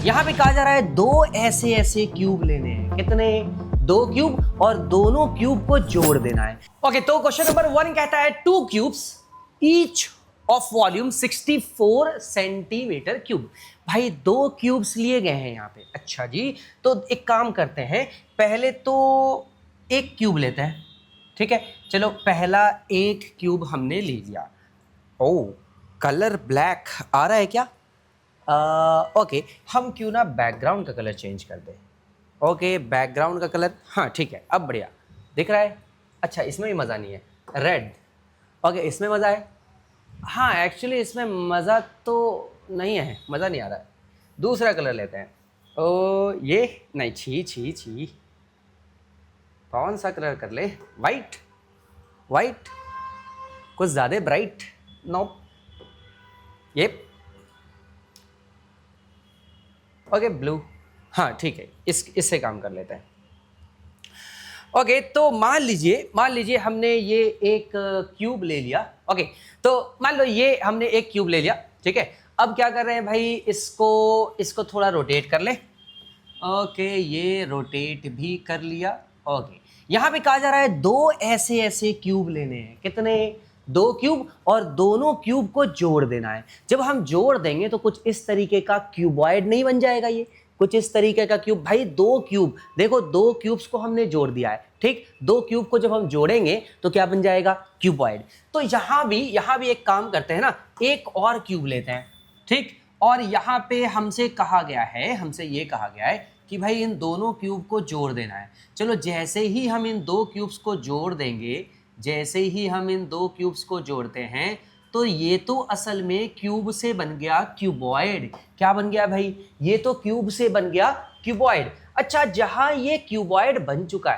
यहाँ पे कहा जा रहा है दो ऐसे ऐसे क्यूब लेने हैं। कितने? दो क्यूब, और दोनों क्यूब को जोड़ देना है। ओके, तो क्वेश्चन नंबर 1 कहता है to cubes each of volume 64 centimetre cube. भाई दो क्यूब्स लिए गए हैं यहाँ पे। अच्छा जी, तो एक काम करते हैं, पहले तो एक क्यूब लेते हैं। ठीक है, चलो पहला एक क्यूब हमने ले लिया। ओ, कलर ब्लैक आ रहा है क्या? ओके, हम क्यों ना बैकग्राउंड का कलर चेंज कर दें। ओके, बैकग्राउंड का कलर, हाँ ठीक है, अब बढ़िया दिख रहा है। अच्छा, इसमें भी मज़ा नहीं है, रेड। ओके, इसमें मज़ा है। हाँ एक्चुअली इसमें मज़ा तो नहीं है, मज़ा नहीं आ रहा है। दूसरा कलर लेते हैं। ओ ये नहीं, छी छी छी, कौन सा कलर कर ले? वाइट, वाइट कुछ ज़्यादा ब्राइट। नो, ये ओके ब्लू, हाँ ठीक है, इससे काम कर लेते हैं। ओके, तो मान लीजिए हमने ये एक क्यूब ले लिया। ओके, तो मान लो ये हमने एक क्यूब ले लिया। ठीक है, अब क्या कर रहे हैं भाई, इसको थोड़ा रोटेट कर ले। ओके, ये रोटेट भी कर लिया। ओके, यहाँ पे कहा जा रहा है दो ऐसे ऐसे क्यूब लेने हैं। कितने? दो क्यूब, और दोनों क्यूब को जोड़ देना है। जब हम जोड़ देंगे तो कुछ इस तरीके का क्यूबॉइड नहीं बन जाएगा, ये कुछ इस तरीके का क्यूब। भाई दो क्यूब, देखो दो क्यूब्स को हमने जोड़ दिया है। ठीक, दो क्यूब को जब हम जोड़ेंगे तो क्या बन जाएगा? क्यूबॉइड। तो यहाँ भी एक काम करते हैं ना, एक और क्यूब लेते हैं। ठीक, और यहाँ पे हमसे ये कहा गया है कि भाई इन दोनों क्यूब को जोड़ देना है। चलो, जैसे ही हम इन दो क्यूब्स को जोड़ देंगे, जैसे ही हम इन दो क्यूब्स को जोड़ते हैं, तो ये तो असल में क्यूब से बन गया क्यूबॉइड। क्या बन गया भाई? ये तो क्यूब से बन गया क्यूबॉइड। अच्छा, जहां ये क्यूबॉइड बन चुका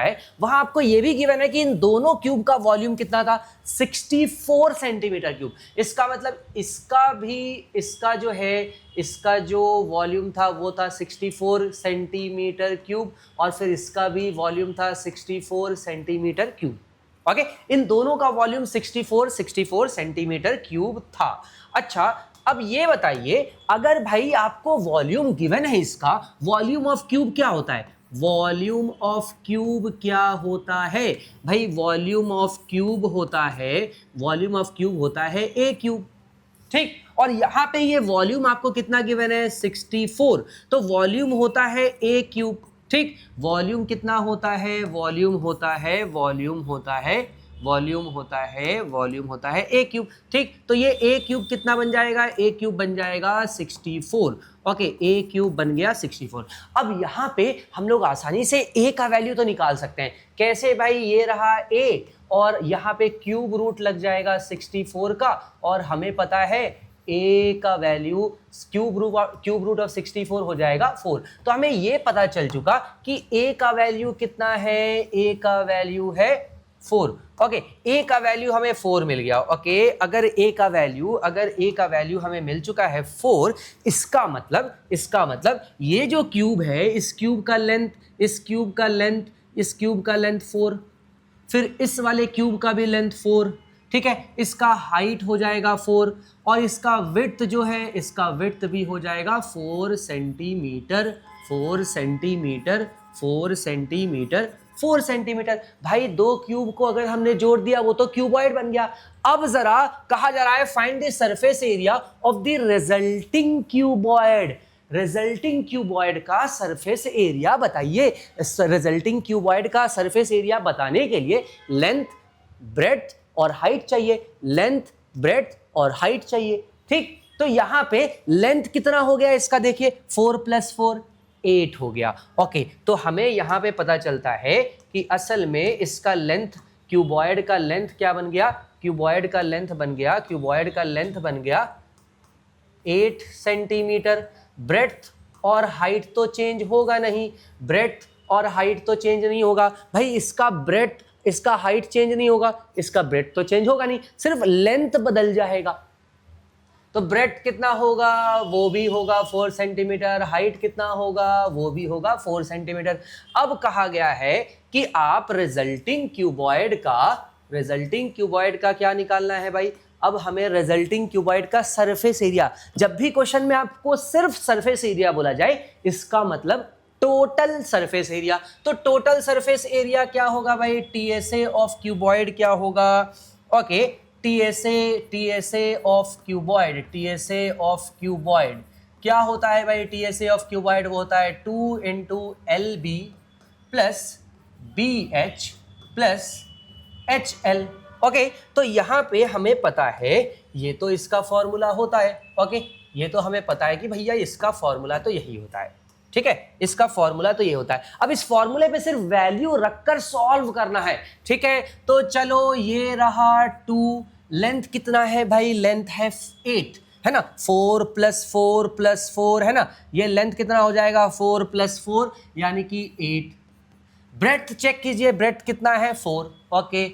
है, वहां आपको ये भी गिवन है कि इन दोनों क्यूब का वॉल्यूम कितना था? 64 सेंटीमीटर क्यूब। इसका मतलब इसका जो वॉल्यूम था वो था 64 सेंटीमीटर क्यूब, और फिर इसका भी वॉल्यूम था 64 सेंटीमीटर क्यूब। ओके, इन दोनों का वॉल्यूम 64 सेंटीमीटर क्यूब था। अच्छा, अब ये बताइए, अगर भाई आपको वॉल्यूम गिवन है, इसका वॉल्यूम ऑफ क्यूब क्या होता है? वॉल्यूम ऑफ क्यूब क्या होता है भाई? वॉल्यूम ऑफ क्यूब होता है ए क्यूब। ठीक, और यहां पे ये वॉल्यूम आपको कितना गिवन है? 64, तो वॉल्यूम होता है ए क्यूब। ठीक, वॉल्यूम कितना होता है? वॉल्यूम होता है ए क्यूब। ठीक, तो ये ए क्यूब कितना बन जाएगा? ए क्यूब बन जाएगा 64। ओके, ए क्यूब बन गया 64। अब यहाँ पे हम लोग आसानी से ए का वैल्यू तो निकाल सकते हैं। कैसे भाई? ये रहा ए, और यहाँ पे क्यूब रूट लग जाएगा 64 का, और हमें पता है ए का वैल्यू क्यूब रूट ऑफ 64 हो जाएगा 4। तो हमें ये पता चल चुका कि ए का वैल्यू कितना है? ए का वैल्यू है 4। ओके, ए का वैल्यू हमें 4 मिल गया। ओके, अगर ए का वैल्यू हमें मिल चुका है 4, इसका मतलब ये जो क्यूब है, इस क्यूब का लेंथ 4, फिर इस वाले क्यूब का भी लेंथ 4। ठीक है, इसका हाइट हो जाएगा 4, और इसका विड्थ जो है, इसका विड्थ भी हो जाएगा 4 सेंटीमीटर। भाई दो क्यूब को अगर हमने जोड़ दिया, वो तो क्यूबॉइड बन गया। अब जरा कहा जा रहा है find the surface area of the resulting cuboid का सरफेस एरिया बताइए। रिजल्टिंग क्यूबॉइड का सरफेस एरिया बताने के लिए लेंथ, ब्रेड्थ और हाइट चाहिए। ठीक, तो यहां पे लेंथ कितना हो गया इसका? देखिए, 4 + 4 8 हो गया। ओके, तो हमें यहां पे पता चलता है कि असल में इसका लेंथ, क्यूबॉइड का लेंथ क्या बन गया? क्यूबॉइड का लेंथ बन गया 8 सेंटीमीटर। ब्रेड्थ और हाइट तो चेंज होगा नहीं, भाई इसका हाइट चेंज नहीं होगा, इसका ब्रेड्थ तो चेंज होगा नहीं, सिर्फ लेंथ बदल जाएगा। तो ब्रेड्थ कितना होगा? वो भी होगा 4 सेंटीमीटर। हाइट कितना होगा? वो भी होगा 4 सेंटीमीटर। अब कहा गया है कि आप रिजल्टिंग क्यूबॉइड का क्या निकालना है भाई? अब हमें रिजल्टिंग क्यूबॉइड का सरफेस एरिया, जब भी क्वेश्चन में आपको सिर्फ सरफेस एरिया बोला जाए इसका मतलब टोटल सरफेस एरिया। तो टोटल सरफेस एरिया क्या होगा भाई, टीएसए ऑफ क्यूबॉइड क्या होगा, okay TSA of cuboid, TSA of cuboid क्या होता है भाई, टीएसए ऑफ क्यूबॉइड वो होता है 2 into L B plus B H plus H L. Okay, तो यहाँ पे हमें पता है, ये तो इसका फॉर्मूला होता है, ओके ये तो हमें पता है कि भैया इसका फॉर्मूला तो यही होता है, ठीक है, इसका फॉर्मूला तो ये होता है। अब इस फॉर्मूले पे सिर्फ वैल्यू रखकर सॉल्व करना है, ठीक है। तो चलो ये रहा 2, लेंथ कितना है भाई, लेंथ है 8 है ना, 4 + 4 + 4 है ना, ये लेंथ कितना हो जाएगा 4 + 4 यानी कि 8। ब्रेड्थ चेक कीजिए, ब्रेड्थ कितना है 4, ओके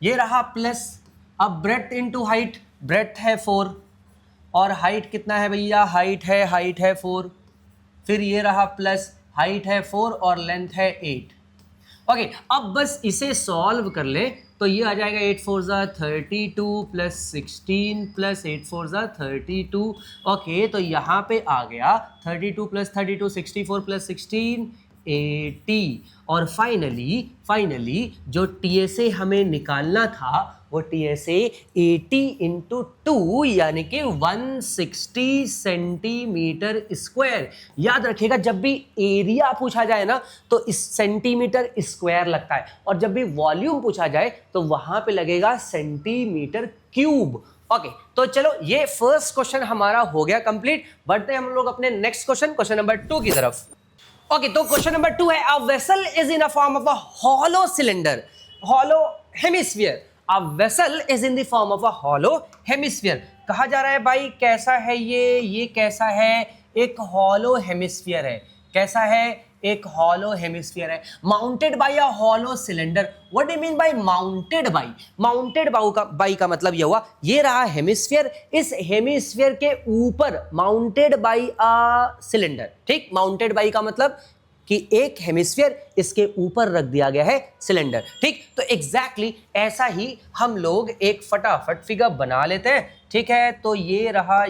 ये रहा प्लस, अब ब्रेड्थ इनटू हाइट, ब्रेड्थ है 4 और हाइट कितना है भैया, हाइट है 4, फिर ये रहा प्लस, हाइट है 4 और लेंथ है 8। ओके, अब बस इसे सॉल्व कर ले तो ये आ जाएगा 8 4 ज़ा 32 प्लस 16 प्लस 8 4 ज़ा 32। ओके, तो यहाँ पे आ गया 32 + 32 64 + 16 80। और फाइनली जो टीएसए हमें निकालना था वो टीएसए 80 × 2 यानी कि 160 सेंटीमीटर स्क्वायर। याद रखिएगा जब भी एरिया पूछा जाए ना तो इस सेंटीमीटर स्क्वायर लगता है, और जब भी वॉल्यूम पूछा जाए तो वहां पे लगेगा सेंटीमीटर क्यूब। ओके, तो चलो ये फर्स्ट क्वेश्चन हमारा हो गया कंप्लीट। बढ़ते हैं हम लोग अपने नेक्स्ट क्वेश्चन नंबर 2 की तरफ। ओके, तो क्वेश्चन नंबर 2 है, a vessel is in a form of a hollow cylinder, hollow hemisphere. A vessel is in the form of a hollow hemisphere. कहा जा रहा है भाई कैसा है ये कैसा है, एक हॉलो हेमिस्फीयर है। कैसा है, एक हॉलो हेमिस्फीयर है, mounted by a hollow cylinder. What do you mean by mounted by, mounted by का मतलब ये हुआ, ये रहा हेमिस्फीयर, इस हेमिस्फीयर के ऊपर माउंटेड बाय अ सिलेंडर। ठीक, माउंटेड बाय का मतलब कि एक हेमिस्फीयर इसके ऊपर रख दिया गया है सिलेंडर। ठीक, तो एग्जैक्टली ऐसा ही हम लोग एक फटाफट फिगर बना लेते हैं। ठीक है, तो ये रहा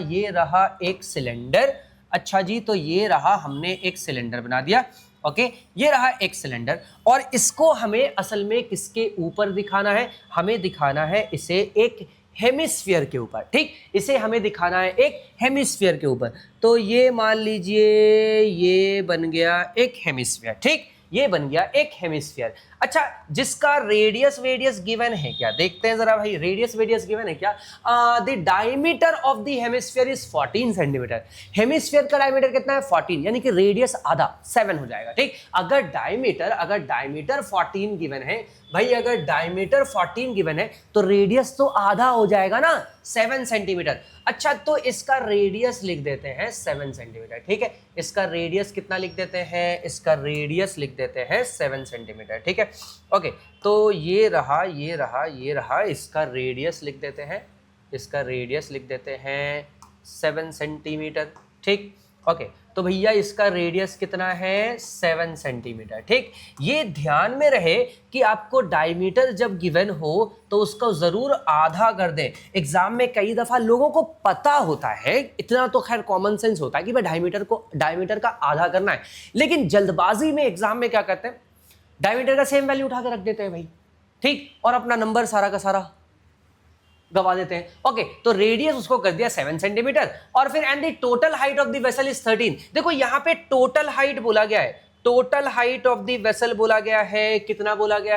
एक सिलेंडर। अच्छा जी, तो ये रहा, हमने एक सिलेंडर बना दिया। ओके, ये रहा एक सिलेंडर, और इसको हमें असल में किसके ऊपर दिखाना है, हमें दिखाना है इसे एक हेमिस्फीयर के ऊपर। ठीक, इसे हमें दिखाना है एक हेमिस्फीयर के ऊपर। तो ये मान लीजिए ये बन गया एक हेमिस्फीयर। ठीक, ये बन गया एक हेमिस्फीयर। अच्छा, जिसका रेडियस गिवन है क्या, देखते हैं जरा भाई, रेडियस गिवन है क्या। The diameter of the hemisphere is 14 centimetre. Hemisphere का डायमीटर कितना है 14, यानी कि रेडियस आधा 7 हो जाएगा। ठीक, अगर डायमीटर 14 गिवन है भाई, अगर डायमीटर 14 गिवन है तो रेडियस तो आधा हो जाएगा ना, 7 सेंटीमीटर। अच्छा, तो इसका रेडियस लिख देते हैं 7 सेंटीमीटर। ठीक है, इसका रेडियस कितना लिख देते हैं, इसका रेडियस लिख देते हैं 7 सेंटीमीटर। ठीक है, ओके, तो ये रहा, इसका रेडियस लिख देते हैं, इसका रेडियस लिख देते हैं 7 सेंटीमीटर। ठीक, ओके, तो भैया इसका रेडियस कितना है 7 सेंटीमीटर। ठीक, ये ध्यान में रहे कि आपको डायमीटर जब गिवन हो तो उसको जरूर आधा कर दें। एग्जाम में कई दफा लोगों को पता होता है, इतना तो खैर कॉमन सेंस होता है कि भाई डायमीटर का आधा करना है, लेकिन जल्दबाजी में एग्जाम में क्या करते हैं, डायमीटर का सेम वैल्यू उठा के रख देते हैं भाई। ठीक, और अपना नंबर सारा का सारा गवा देते हैं। ओके, तो रेडियस उसको कर दिया 7 सेंटीमीटर, और फिर and the total height of the vessel is 13। देखो यहाँ पे टोटल हाइट बोला गया है, total height of the vessel बोला गया है, कितना बोला गया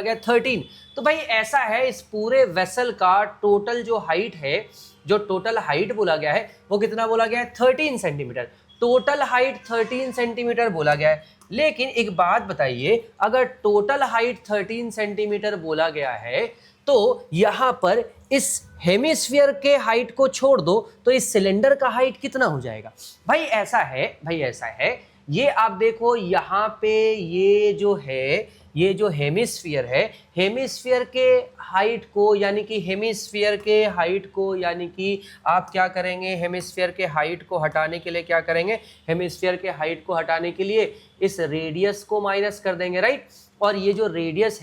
है 13। तो भाई ऐसा है, इस पूरे वेसल का टोटल जो हाइट है, जो टोटल हाइट बोला गया है वो कितना बोला गया है 13 सेंटीमीटर। टोटल हाइट 13 सेंटीमीटर बोला गया है, लेकिन एक बात बताइए, अगर टोटल हाइट 13 सेंटीमीटर बोला गया है तो यहां पर इस हेमिस्फीयर के हाइट को छोड़ दो तो इस सिलेंडर का हाइट कितना हो जाएगा। भाई ऐसा है, ये आप देखो यहाँ पे ये जो हेमिस्फीयर है, हेमिस्फीयर के हाइट को यानी कि आप क्या करेंगे, हेमिस्फीयर के हाइट को हटाने के लिए क्या करेंगे, हेमिस्फीयर के हाइट को हटाने के लिए इस रेडियस को माइनस कर देंगे, राइट। और ये जो रेडियस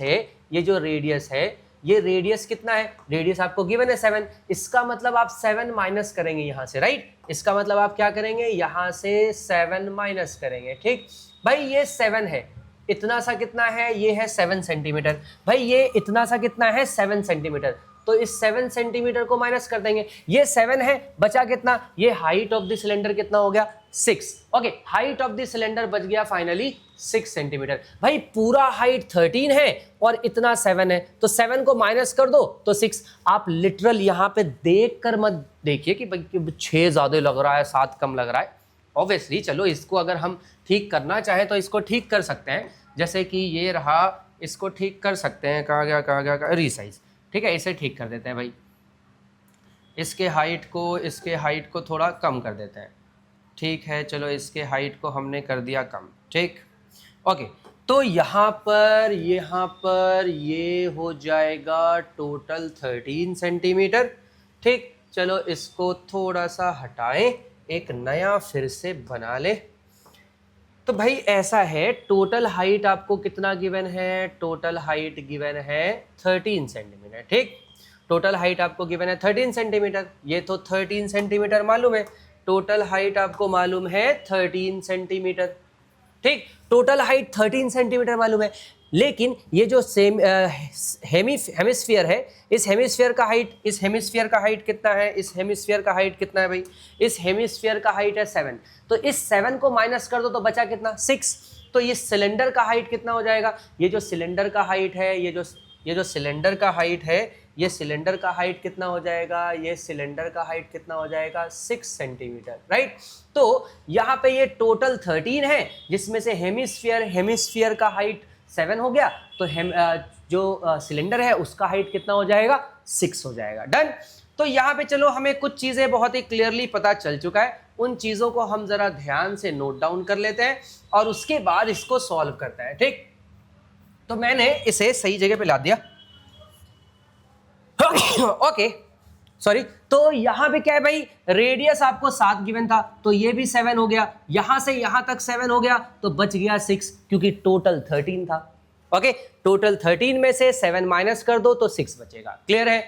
है ये रेडियस कितना है, रेडियस आपको गिवन है 7, इसका मतलब आप 7 माइनस करेंगे यहाँ से, राइट, इसका मतलब आप क्या करेंगे, यहाँ से 7 माइनस करेंगे, ठीक भाई। ये 7 है, इतना सा कितना है, ये है 7 सेंटीमीटर, भाई ये इतना सा कितना है 7 सेंटीमीटर, तो इस 7 सेंटीमीटर को माइनस कर देंगे, ये 7 है, बचा कितना, ये हाइट ऑफ द सिलेंडर कितना हो गया 6, okay, height of the cylinder बच गया फाइनली 6 सेंटीमीटर। भाई पूरा हाइट 13 है और इतना 7 है, तो 7 को माइनस कर दो तो 6। आप लिटरल यहाँ पे देख कर मत देखिए कि भाई 6 ज्यादा लग रहा है 7 कम लग रहा है, ऑब्वियसली चलो इसको अगर हम ठीक करना चाहें तो इसको ठीक कर सकते हैं, जैसे कि ये रहा, इसको ठीक कर सकते हैं, कहाँ गया रीसाइज, ठीक है, इसे ठीक कर देते हैं भाई, इसके हाइट को थोड़ा कम कर देते हैं, ठीक है, चलो इसके हाइट को हमने कर दिया कम, ठीक, ओके। तो यहाँ पर ये हो जाएगा टोटल 13 सेंटीमीटर, ठीक, चलो इसको थोड़ा सा हटाएं, एक नया फिर से बना ले। तो भाई ऐसा है, टोटल हाइट आपको कितना गिवन है, टोटल हाइट गिवन है 13 सेंटीमीटर, ठीक, टोटल हाइट आपको गिवन है 13 सेंटीमीटर, ये तो 13 सेंटीमीटर मालूम है, टोटल हाइट आपको मालूम है 13 सेंटीमीटर, ठीक, टोटल हाइट 13 सेंटीमीटर मालूम है, लेकिन ये जो सेम हेमिस्फीयर है, इस हेमिस्फीयर का हाइट कितना है, इस हेमिस्फीयर का हाइट कितना है भाई, इस हेमिस्फीयर का हाइट है 7, तो इस 7 को माइनस कर दो तो बचा कितना 6, तो ये सिलेंडर का हाइट कितना हो जाएगा, ये जो सिलेंडर का हाइट है, ये जो सिलेंडर का हाइट है, ये सिलेंडर का हाइट कितना हो जाएगा, ये सिलेंडर का हाइट कितना हो जाएगा 6 सेंटीमीटर, राइट। तो यहाँ पे ये टोटल 13 है, जिसमें से हेमिस्फीयर का हाइट 7 हो गया, तो जो सिलेंडर है उसका हाइट कितना हो जाएगा 6 हो जाएगा, डन। तो यहाँ पे चलो हमें कुछ चीजें बहुत ही क्लियरली पता चल चुका है, उन चीजों को हम जरा ध्यान से नोट डाउन कर लेते हैं और उसके बाद इसको सॉल्व करते हैं, ठीक। तो मैंने इसे सही जगह पे ला दिया, ओके सॉरी। तो यहां पे क्या है भाई, रेडियस आपको 7 गिवन था, तो ये भी 7 हो गया, यहां से यहां तक 7 हो गया, तो बच गया 6, क्योंकि टोटल 13 था, ओके, टोटल 13 में से 7 माइनस कर दो तो 6 बचेगा, क्लियर है,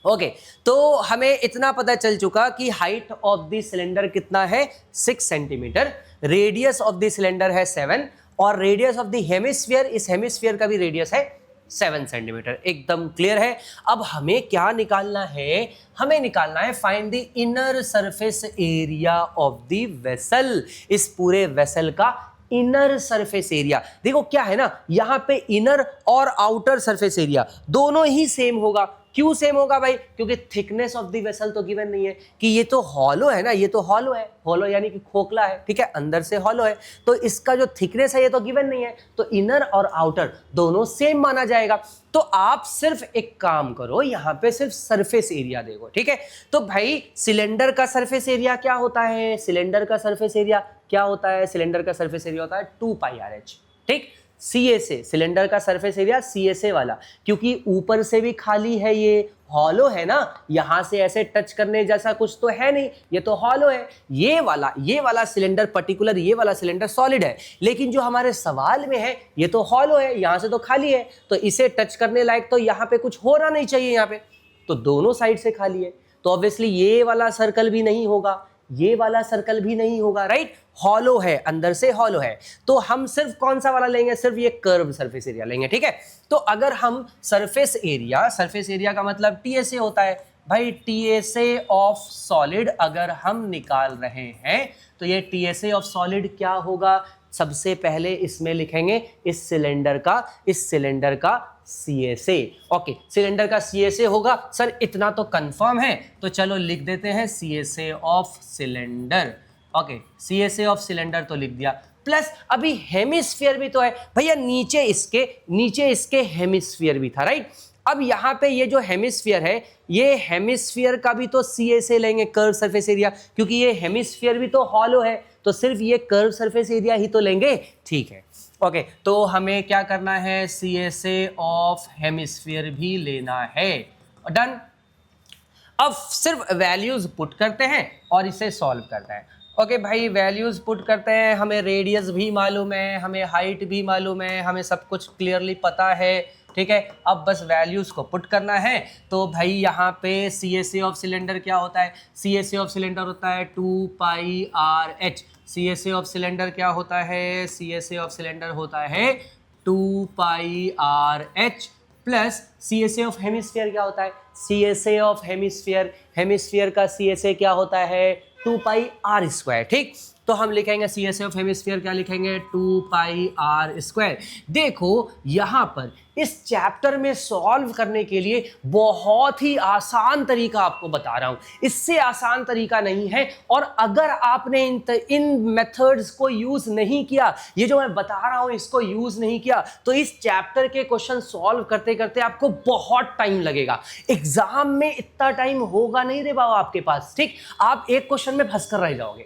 ओके। तो हमें इतना पता चल चुका कि हाइट ऑफ द सिलेंडर कितना है 6 centimetre, radius of the cylinder है 7, और रेडियस ऑफ द हेमिस्फीयर, इस हेमिस्फीयर का भी रेडियस है 7 सेंटीमीटर, एकदम क्लियर है। अब हमें क्या निकालना है, हमें निकालना है find the inner surface area of the vessel, इस पूरे वेसल का इनर सरफेस एरिया। देखो क्या है ना, यहाँ पे इनर और आउटर सरफेस एरिया दोनों ही सेम होगा, क्यों सेम होगा भाई, क्योंकि थिकनेस ऑफ द वेसल तो गिवन नहीं है, कि ये तो हॉलो है ना, ये तो हॉलो है, हॉलो यानी कि खोखला है, ठीक है, अंदर से हॉलो है, तो इसका जो थिकनेस है ये तो गिवन नहीं है, तो इनर और आउटर दोनों सेम माना जाएगा। तो आप सिर्फ एक काम करो, यहाँ पे सिर्फ सरफेस एरिया देखो, ठीक है। तो भाई सिलेंडर का सरफेस एरिया क्या होता है, सिलेंडर का सरफेस एरिया क्या होता है, सिलेंडर का सरफेस एरिया होता है 2πRH, ठीक, CSA, सिलेंडर का सरफेस एरिया CSA वाला, क्योंकि ऊपर से भी खाली है, ये हॉलो है ना, यहां से ऐसे टच करने जैसा कुछ तो है नहीं, ये तो हॉलो है। ये वाला सिलेंडर, पर्टिकुलर ये वाला सिलेंडर सॉलिड है, लेकिन जो हमारे सवाल में है ये तो हॉलो है, यहां से तो खाली है, तो इसे टच करने लायक तो यहाँ पे कुछ होना नहीं चाहिए, यहाँ पे तो दोनों साइड से खाली है, तो ऑब्वियसली ये वाला सर्कल भी नहीं होगा, ये वाला सर्कल भी नहीं होगा, राइट, हॉलो है, अंदर से हॉलो है। तो हम सिर्फ कौन सा वाला लेंगे, सिर्फ ये कर्व सरफेस एरिया लेंगे, ठीक है। तो अगर हम सरफेस एरिया का मतलब TSA होता है भाई, TSA ऑफ सॉलिड अगर हम निकाल रहे हैं तो ये TSA ऑफ सॉलिड क्या होगा, सबसे पहले इसमें लिखेंगे इस सिलेंडर का CSA, ओके, सिलेंडर का CSA होगा, सर इतना तो कंफर्म है, तो चलो लिख देते हैं CSA of cylinder, okay, CSA of cylinder तो लिख दिया, प्लस अभी हेमिस्फीयर भी तो है भैया, नीचे इसके हेमिस्फीयर भी था, राइट। अब यहाँ पे ये जो हेमिस्फीयर है, ये हेमिस्फीयर का भी तो CSA लेंगे, कर्व सरफेस एरिया, क्योंकि ये हेमिस्फीयर भी तो हॉलो है, तो सिर्फ ये कर्व सरफेस एरिया ही तो लेंगे, ठीक है, ओके। तो हमें क्या करना है, CSA ऑफ हेमिस्फीयर भी लेना है, डन। अब सिर्फ वैल्यूज पुट करते हैं और इसे सॉल्व करते हैं, ओके भाई, वैल्यूज़ पुट करते हैं, हमें रेडियस भी मालूम है, हमें हाइट भी मालूम है, हमें सब कुछ क्लियरली पता है, ठीक है। अब बस वैल्यूज़ को पुट करना है। तो भाई यहाँ पे C S A of cylinder क्या होता है? C S A of cylinder होता है 2 pi R H. C S A of cylinder क्या होता है? C S A of cylinder होता है 2 pi R H plus C S A of hemisphere क्या होता है? C S A of hemisphere, hemisphere का सी एस ए क्या होता है? 2 पाई आर स्क्वायर, ठीक। तो हम लिखेंगे C S A of hemisphere क्या लिखेंगे? 2 पाई आर स्क्वायर। देखो यहाँ पर इस चैप्टर में सॉल्व करने के लिए बहुत ही आसान तरीका आपको बता रहा हूं, इससे आसान तरीका नहीं है। और अगर आपने इन मेथड्स को यूज नहीं किया, ये जो मैं बता रहा हूं इसको यूज नहीं किया, तो इस चैप्टर के क्वेश्चन सॉल्व करते करते आपको बहुत टाइम लगेगा। एग्जाम में इतना टाइम होगा नहीं रे बाबा आपके पास, ठीक। आप एक क्वेश्चन में फंस कर रह जाओगे।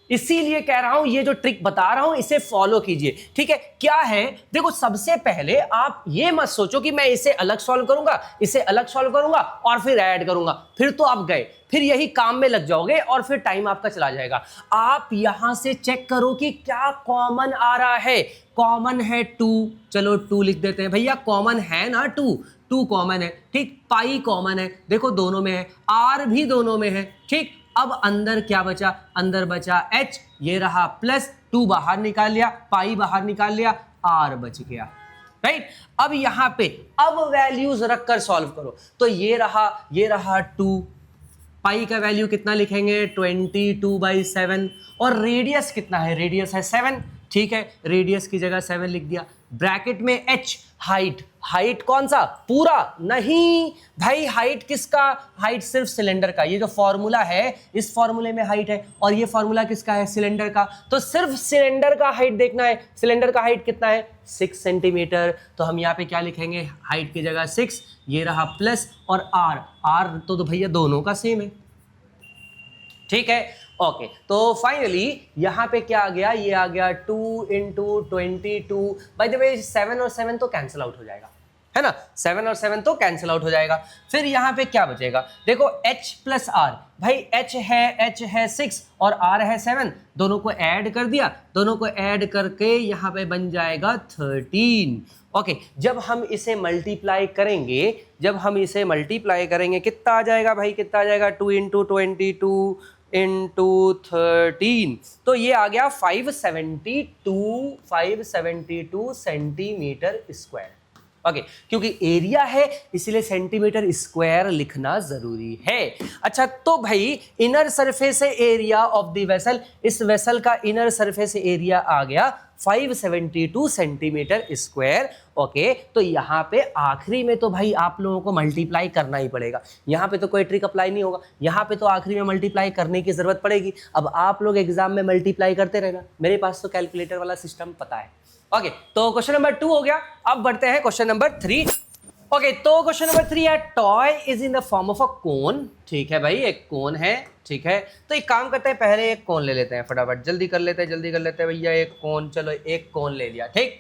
इसीलिए कह रहा हूं ये जो ट्रिक बता रहा हूं इसे फॉलो कीजिए, ठीक है। क्या है, देखो सबसे पहले आप ये मत सोचो कि मैं इसे अलग सॉल्व करूंगा, इसे अलग सॉल्व करूंगा और फिर ऐड करूंगा, फिर तो आप गए, फिर यही काम में लग जाओगे और फिर टाइम आपका चला जाएगा। आप यहां से चेक करो कि क्या कॉमन आ रहा है। कॉमन है 2, चलो 2 लिख देते हैं भैया, कॉमन है ना 2 कॉमन है, ठीक। पाई कॉमन है, देखो दोनों में है, आर भी दोनों में है, ठीक। अब अंदर क्या बचा? अंदर बचा h, ये रहा प्लस 2 बाहर निकाल लिया, पाई बाहर निकाल लिया, r बच गया, राइट। अब यहां पे अब वैल्यूज रखकर सॉल्व करो। तो ये रहा 2, पाई का वैल्यू कितना लिखेंगे? 22/7। और रेडियस कितना है? रेडियस है 7, ठीक है। रेडियस की जगह 7 लिख दिया। ब्रैकेट में h, हाइट कौन सा? पूरा नहीं भाई, हाइट किसका? हाइट सिर्फ सिलेंडर का। ये जो फॉर्मूला है, इस फॉर्मूले में हाइट है, और ये फॉर्मूला किसका है? सिलेंडर का। तो सिर्फ सिलेंडर का हाइट देखना है। सिलेंडर का हाइट कितना है? 6 सेंटीमीटर। तो हम यहाँ पे क्या लिखेंगे? हाइट की जगह 6, ये रहा प्लस, और आर तो भैया दोनों का सेम है, ठीक है। ओके, तो फाइनली यहां पे क्या आ गया? ये आ गया 2 × 22। बाय द वे 7 और 7 तो कैंसिल आउट हो जाएगा, है ना। 7 और 7 तो कैंसिल आउट हो जाएगा। फिर यहां पे क्या बचेगा? देखो h प्लस आर, भाई h है 6 और r है 7, दोनों को ऐड कर दिया, दोनों को ऐड करके यहां पे बन जाएगा 13। ओके, जब हम इसे मल्टीप्लाई करेंगे, कितना आ जाएगा भाई? कितना आ जाएगा? 2 × 22 × 13, तो ये आ गया 572 सेंटीमीटर स्क्वायर। ओके, क्योंकि एरिया है इसलिए सेंटीमीटर स्क्वायर लिखना जरूरी है। अच्छा, तो भाई inner surface area of the vessel, इस वेसल का इनर सरफेस एरिया आ गया 572 सेंटीमीटर स्क्वायर। ओके, तो यहाँ पे आखिरी में तो भाई आप लोगों को मल्टीप्लाई करना ही पड़ेगा। यहाँ पे तो कोई ट्रिक अप्लाई नहीं होगा, यहाँ पे तो आखिरी में मल्टीप्लाई करने की जरूरत पड़ेगी। अब आप लोग एग्जाम में मल्टीप्लाई करते रहना, मेरे पास तो कैलकुलेटर वाला सिस्टम पता है। ओके, तो क्वेश्चन नंबर 2 हो गया। अब बढ़ते हैं क्वेश्चन नंबर 3। ओके, तो क्वेश्चन नंबर 3 है toy is in the form of a cone. ठीक है भाई, एक कोन है, ठीक है। तो एक काम करते हैं, पहले एक कोन ले लेते हैं, फटाफट जल्दी कर लेते हैं भैया। एक कोन, चलो एक कोन ले लिया, ठीक।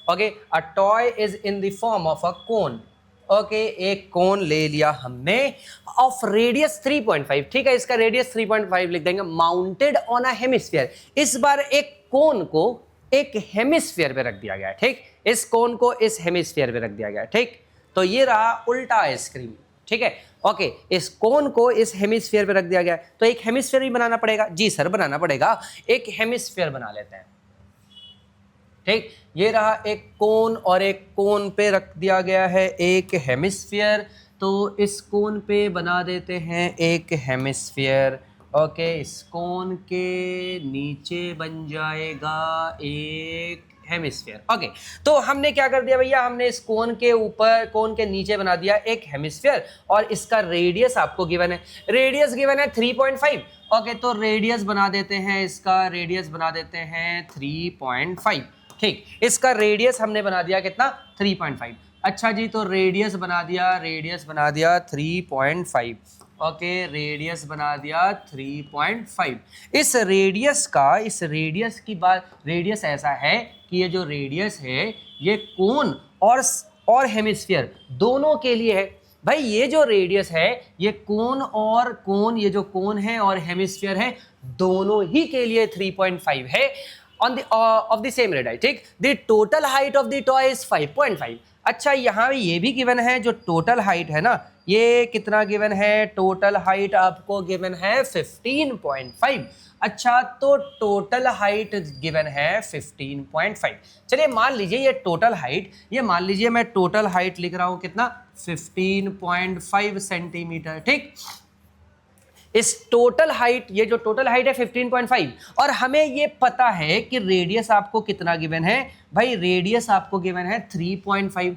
Okay, a toy is in the form of a cone. Okay, एक कोन ले लिया हमने ऑफ रेडियस 3.5, ठीक है। इसका रेडियस 3.5 लिख देंगे। माउंटेड ऑन अ हेमिस्फीयर, इस बार एक कोन को एक हेमिस्फीयर पे रख दिया गया है, ठीक। इस कोन को इस हेमिस्फीयर पे रख दिया गया है, ठीक। तो ये रहा उल्टा आइसक्रीम, ठीक है। ओके, इस कोन को इस हेमिस्फीयर पे रख दिया गया है, तो एक हेमिस्फीयर भी बनाना पड़ेगा। जी सर, बनाना पड़ेगा। एक हेमिस्फीयर बना लेते हैं, ठीक। ये रहा एक कोन और एक कोन पे रख दिया गया है एक हेमिस्फीयर। तो इस कोन पे बना देते हैं एक हेमिस्फीयर। ओके, इस कोन के नीचे बन जाएगा एक हेमिस्फीयर। ओके, तो हमने क्या कर दिया भैया? हमने इस कोन के ऊपर, कोन के नीचे बना दिया एक हेमिस्फीयर, और इसका रेडियस आपको गिवन है। रेडियस गिवन है 3.5। ओके, तो रेडियस बना देते हैं, इसका रेडियस बना देते हैं 3.5, ठीक। इसका रेडियस हमने बना दिया कितना? 3.5। अच्छा जी, तो रेडियस बना दिया 3.5। ओके, रेडियस बना दिया 3.5। इस रेडियस की बात, रेडियस ऐसा है कि ये जो रेडियस है ये कोन और हेमिस्फीयर दोनों के लिए है। भाई ये जो रेडियस है ये कोन, ये जो कोन है और हेमिस्फीयर है दोनों ही के लिए 3.5 है on the of the same radii, ठीक। The total height of the toy is 5.5। अच्छा, यहाँ ये भी गिवन है, जो टोटल हाइट है ना, ये कितना गिवन है, टोटल हाइट आपको गिवन है 15.5। अच्छा, तो टोटल हाइट गिवन है 15.5। चलिए मान लीजिए ये टोटल हाइट, ये मान लीजिए मैं टोटल हाइट लिख रहा हूं कितना, 15.5 सेंटीमीटर, ठीक। इस टोटल हाइट, ये जो टोटल हाइट है 15.5, और हमें ये पता है कि रेडियस आपको कितना गिवन है भाई, रेडियस आपको गिवन है 3.5।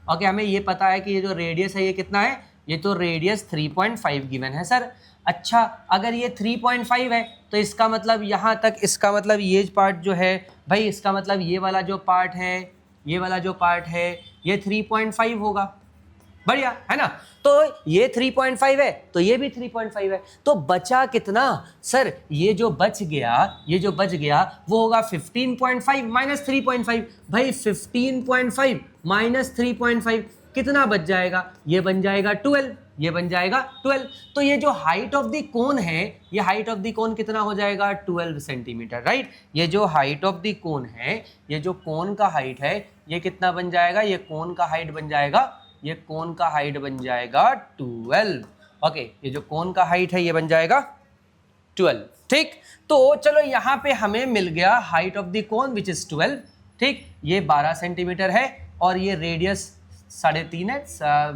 ओके, हमें ये पता है कि ये जो रेडियस है ये कितना है, ये तो रेडियस 3.5 गिवन है सर। अच्छा, अगर ये 3.5 है तो इसका मतलब यहाँ तक, इसका मतलब ये पार्ट जो है भाई, इसका मतलब ये वाला जो पार्ट है, ये वाला जो पार्ट है ये 3.5 होगा। बढ़िया है ना। तो ये 3.5 है तो ये भी 3.5 है, तो बचा कितना सर, ये जो बच गया, ये जो बच गया वो होगा 15.5 माइनस 3.5। भाई 15.5 माइनस 3.5 कितना बच जाएगा, ये बन जाएगा 12, ये बन जाएगा 12। तो ये जो हाइट ऑफ द कोन है, ये हाइट ऑफ द कोन कितना हो जाएगा, 12 सेंटीमीटर, राइट। ये जो हाइट ऑफ द कोन है, ये जो कोन का हाइट है ये कितना बन जाएगा, ये कोन का हाइट बन जाएगा, ये कोन का हाइट बन जाएगा 12। ओके, ये जो कोन का हाइट है ये बन जाएगा 12, ठीक। तो चलो यहाँ पे हमें मिल गया height of the cone which is 12, ठीक। ये 12 सेंटीमीटर है और ये रेडियस 3.5 है,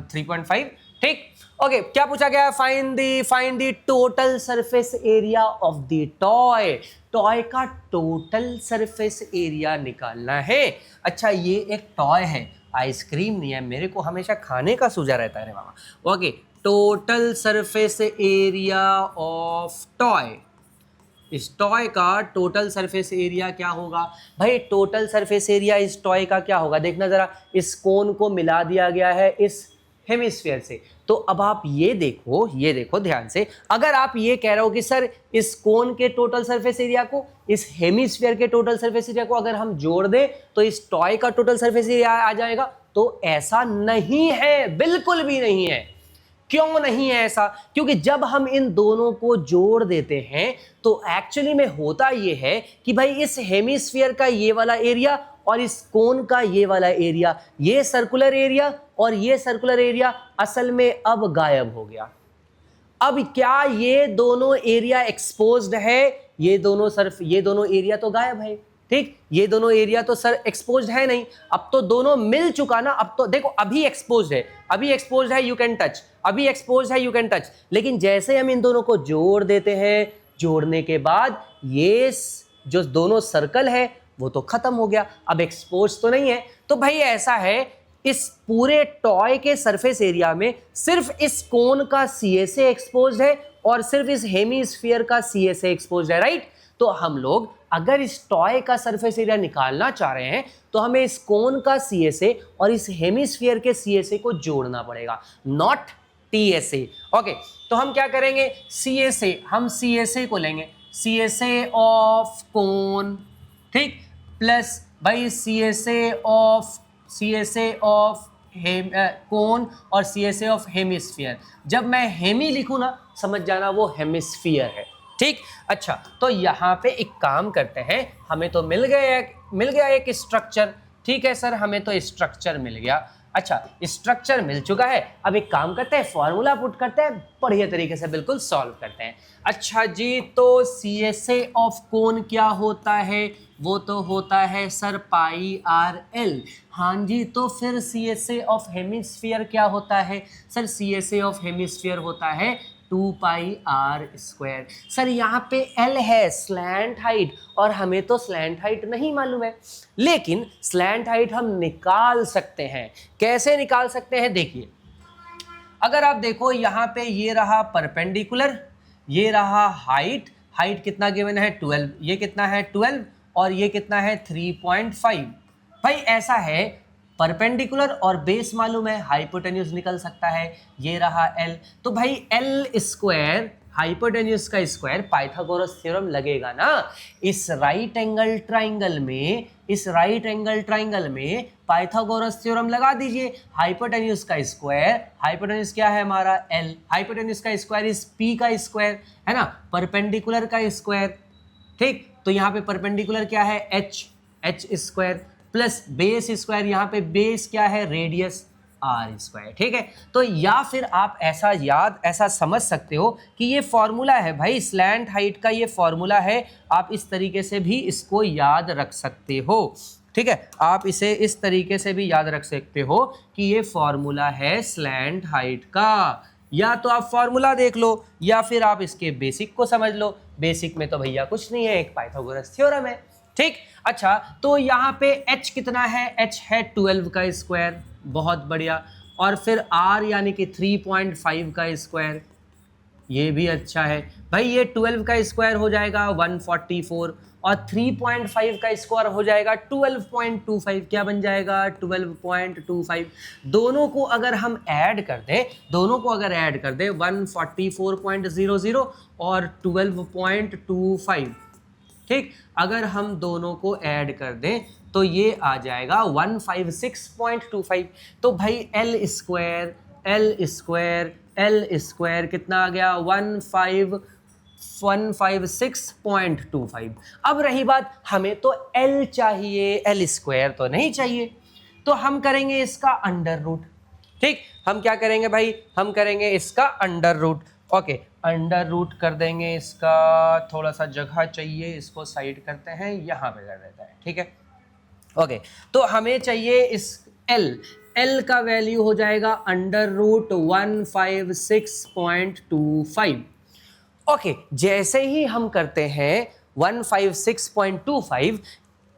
3.5, ठीक। ओके, क्या पूछा गया, find the total surface area of the toy. Toy का टोटल सरफेस एरिया निकालना है। अच्छा, ये एक टॉय है, आइसक्रीम नहीं है, मेरे को हमेशा खाने का सूझा रहता है रे मामा। Okay, total surface area of toy, इस टॉय का टोटल सरफेस एरिया क्या होगा भाई, टोटल सरफेस एरिया इस टॉय का क्या होगा, देखना जरा, इस कोन को मिला दिया गया है इस हेमिस्फीयर से। तो अब आप ये देखो ध्यान से, अगर आप ये कह रहे हो कि सर इस कोन के टोटल सरफेस एरिया को इस हेमिस्फीयर के टोटल सरफेस एरिया को अगर हम जोड़ दें तो इस टॉय का टोटल सरफेस एरिया आ जाएगा, तो ऐसा नहीं है, बिल्कुल भी नहीं है। क्यों नहीं है ऐसा, क्योंकि जब हम इन दोनों को जोड़ देते हैं तो एक्चुअली में होता ये है कि भाई इस हेमिस्फीयर का ये वाला एरिया और इस कोन का ये वाला एरिया, ये सर्कुलर एरिया और ये सर्कुलर एरिया असल में अब गायब हो गया। अब क्या ये दोनों एरिया एक्सपोज्ड है, ये दोनों एरिया तो गायब है, ठीक। ये दोनों एरिया तो सर एक्सपोज्ड है नहीं, अब तो दोनों मिल चुका ना। अब तो देखो, अभी एक्सपोज्ड है यू कैन टच, अभी एक्सपोज्ड है यू कैन टच, लेकिन जैसे हम इन दोनों को जोड़ देते हैं, जोड़ने के बाद ये जो दोनों सर्कल है वो तो खत्म हो गया, अब एक्सपोज तो नहीं है। तो भाई ऐसा है, इस पूरे टॉय के सरफेस एरिया में सिर्फ इस कोन का CSA एक्सपोज्ड है और सिर्फ इस हेमिस्फीयर का CSA एक्सपोज्ड है, राइट। तो हम लोग अगर इस टॉय का सरफेस एरिया निकालना चाह रहे हैं तो हमें इस कोन का CSA और इस हेमिस्फीयर के CSA को जोड़ना पड़ेगा, नॉट TSA। ओके, तो हम क्या करेंगे, हम CSA को लेंगे, CSA ऑफ कोन, ठीक, प्लस भाई CSA ऑफ कोन और CSA ऑफ हेमिस्फीयर। जब मैं हेमी लिखूं ना, समझ जाना वो हेमिस्फीयर है, ठीक। अच्छा, तो यहाँ पे एक काम करते हैं, हमें तो मिल गया एक स्ट्रक्चर, ठीक है सर, हमें तो स्ट्रक्चर मिल गया। अच्छा, स्ट्रक्चर मिल चुका है, अब एक काम करते हैं, फॉर्मूला पुट करते हैं, बढ़िया तरीके से बिल्कुल सॉल्व करते हैं। अच्छा जी, तो CSA ऑफ कोन क्या होता है, वो तो होता है सर πRL। हाँ जी, तो फिर CSA ऑफ हेमिस्फीयर क्या होता है सर, CSA ऑफ हेमिस्फीयर होता है 2πr²। सर यहाँ पे L है स्लैंट हाइट, और हमें तो स्लैंट हाइट नहीं मालूम है, लेकिन स्लैंट हाइट हम निकाल सकते हैं। कैसे निकाल सकते हैं, देखिए, अगर आप देखो यहाँ पे ये रहा परपेंडिकुलर, ये रहा हाइट कितना गिवन है 12, ये कितना है 12 और ये कितना है 3.5। भाई ऐसा है, परपेंडिकुलर और बेस मालूम है, हाइपोटेन्यूज निकल सकता है, ये रहा L। तो भाई L स्क्वायर हाइपोटेन्यूज का स्क्वायर पाइथागोरस थ्योरम लगेगा ना। इस राइट एंगल ट्राइंगल में पाइथागोरस थ्योरम लगा दीजिए। हाइपोटेन्यूज का स्क्वायर, हाइपोटेन्यूज क्या है हमारा एल, हाइपोटेन्यूज का स्क्वायर इज पी का स्क्वायर है ना, परपेंडिकुलर का स्क्वायर। ठीक, तो यहाँ पे परपेंडिकुलर क्या है H square plus base square, यहाँ पे बेस क्या है रेडियस आर स्क्वायर। ठीक है, तो या फिर आप ऐसा समझ सकते हो कि ये फॉर्मूला है भाई, स्लैंट हाइट का ये फॉर्मूला है। आप इस तरीके से भी इसको याद रख सकते हो। ठीक है, आप इसे इस तरीके से भी याद रख सकते हो कि ये फॉर्मूला है स्लैंट हाइट का। या तो आप फॉर्मूला देख लो या फिर आप इसके बेसिक को समझ लो। बेसिक में तो भैया कुछ नहीं है, एक पाइथागोरस थ्योरम है। ठीक, अच्छा तो यहाँ पे h कितना है, h है 12 का स्क्वायर, बहुत बढ़िया। और फिर r यानी कि 3.5 का स्क्वायर, ये भी अच्छा है भाई। ये 12 का स्क्वायर हो जाएगा 144 और 3.5 का स्क्वायर हो जाएगा 12.25। क्या बन जाएगा 12.25। दोनों को अगर हम ऐड कर दें, 144.00 और 12.25, ठीक, अगर हम दोनों को ऐड कर दें तो ये आ जाएगा 156.25। तो भाई एल स्क्वायर कितना आ गया 156.25। अब रही बात, हमें तो एल चाहिए, एल स्क्वायर तो नहीं चाहिए, तो हम करेंगे इसका अंडर रूट। ठीक, हम क्या करेंगे भाई, हम करेंगे इसका under root. Okay, under root कर देंगे इसका, थोड़ा सा जगह चाहिए, इसको साइड करते हैं, यहाँ पे कर देता है। ठीक है, ओके, तो हमें चाहिए इस एल का वैल्यू हो जाएगा अंडर रूट 156.25। ओके, जैसे ही हम करते हैं 156.25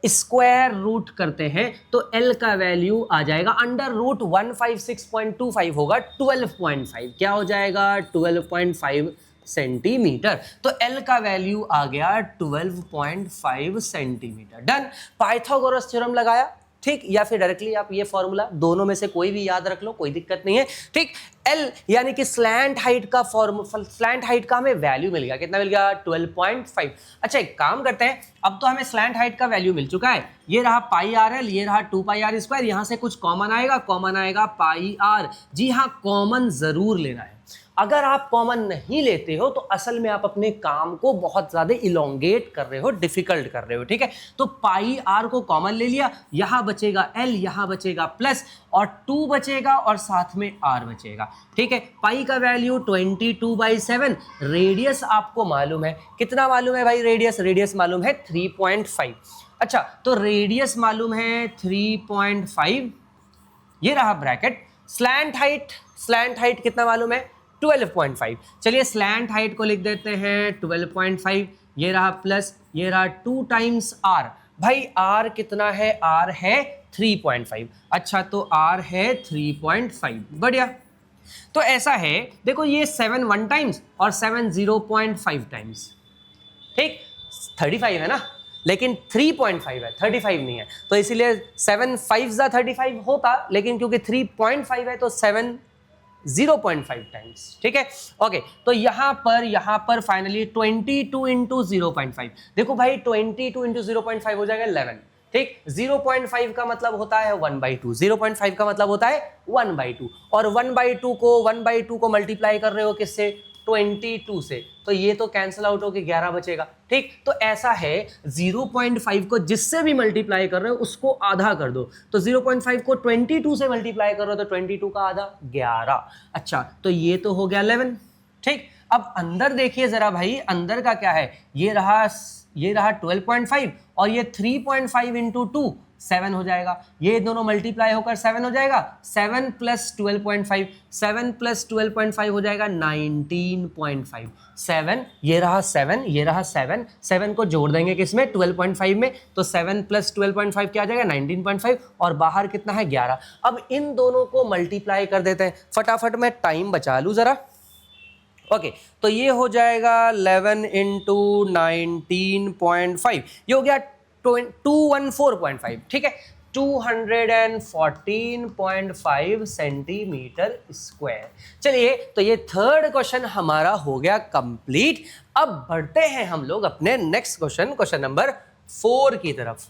स्क्वायर रूट करते हैं तो एल का वैल्यू आ जाएगा अंडर रूट 156.25 होगा 12.5। क्या हो जाएगा 12.5 सेंटीमीटर। तो एल का वैल्यू आ गया 12.5 सेंटीमीटर। डन, पाइथागोरस थ्योरम लगाया। ठीक, या फिर डायरेक्टली आप ये फॉर्मूला, दोनों में से कोई भी याद रख लो, कोई दिक्कत नहीं है। ठीक, एल यानी कि स्लैंट हाइट का स्लैंट हाइट का हमें वैल्यू मिल गया, कितना मिल गया 12.5। अच्छा एक काम करते हैं, अब तो हमें स्लैंट हाइट का वैल्यू मिल चुका है, ये रहा पाई आर एल, ये रहा 2 पाई आर स्क्वायर, यहां से कुछ कॉमन आएगा पाई आर। जी हाँ, कॉमन जरूर लेना है। अगर आप कॉमन नहीं लेते हो तो असल में आप अपने काम को बहुत ज्यादा इलोंगेट कर रहे हो, डिफिकल्ट कर रहे हो। ठीक है, तो पाई आर को कॉमन ले लिया, यहां बचेगा एल, यहां बचेगा प्लस और 2 बचेगा और साथ में आर बचेगा। ठीक है, पाई का वैल्यू 22/7। रेडियस आपको मालूम है, कितना मालूम है भाई रेडियस मालूम है 3.5। अच्छा, तो रेडियस मालूम है 3.5, ये रहा ब्रैकेट। स्लैंट हाइट कितना मालूम है 12.5। चलिए स्लैंट हाइट को लिख देते हैं 12.5, ये रहा प्लस, ये रहा 2 टाइम्स आर। भाई आर कितना है, आर है 3.5। अच्छा, तो आर है 3.5, बढ़िया। तो ऐसा है, देखो ये 7 1 टाइम्स और 7 0.5 टाइम्स। ठीक, 35 है ना, लेकिन 3.5 है, 35 नहीं है, तो इसीलिए 7 5 35 होता, लेकिन क्योंकि 3.5 है तो 7 0.5 टाइम्स। ठीक है, ओके, तो यहां पर फाइनली 22 इंटू 0.5। देखो भाई 22 इंटू 0.5 हो जाएगा 11। ठीक, 0.5 का मतलब होता है 1/2, 0.5 का मतलब होता है 1/2, और 1/2 को मल्टीप्लाई कर रहे हो किससे 22 से, तो ये तो कैंसिल आउट होके 11 बचेगा। ठीक, तो ऐसा है 0.5 को जिससे भी मल्टीप्लाई कर रहे हो उसको आधा कर दो, तो 0.5 को 22 से मल्टीप्लाई कर रहे हो तो 22 का आधा 11। अच्छा, तो ये तो हो गया 11। ठीक, अब अंदर देखिए जरा भाई, अंदर का क्या है, ये रहा 12.5 और ये 3.5 इंटू 2 7 हो जाएगा, ये दोनों मल्टीप्लाई होकर 7 हो जाएगा। 7 प्लस 12.5, 7 प्लस 12.5 हो जाएगा 19.5। 7, ये रहा 7, ये रहा 7, 7 को जोड़ देंगे किसमें 12.5 में, तो 7 प्लस 12.5 क्या आ जाएगा 19.5, और बाहर कितना है 11। अब इन दोनों को मल्टीप्लाई कर देते हैं, फटाफट मैं टाइम बचा लूँ ज़रा। ओके, तो ये हो जाएगा 11 इंटू 19.5, ये हो गया 214.5। ठीक है, 214.5 सेंटीमीटर स्क्वायर। चलिए, तो ये थर्ड क्वेश्चन हमारा हो गया कंप्लीट। अब बढ़ते हैं हम लोग अपने नेक्स्ट क्वेश्चन, क्वेश्चन नंबर 4 की तरफ।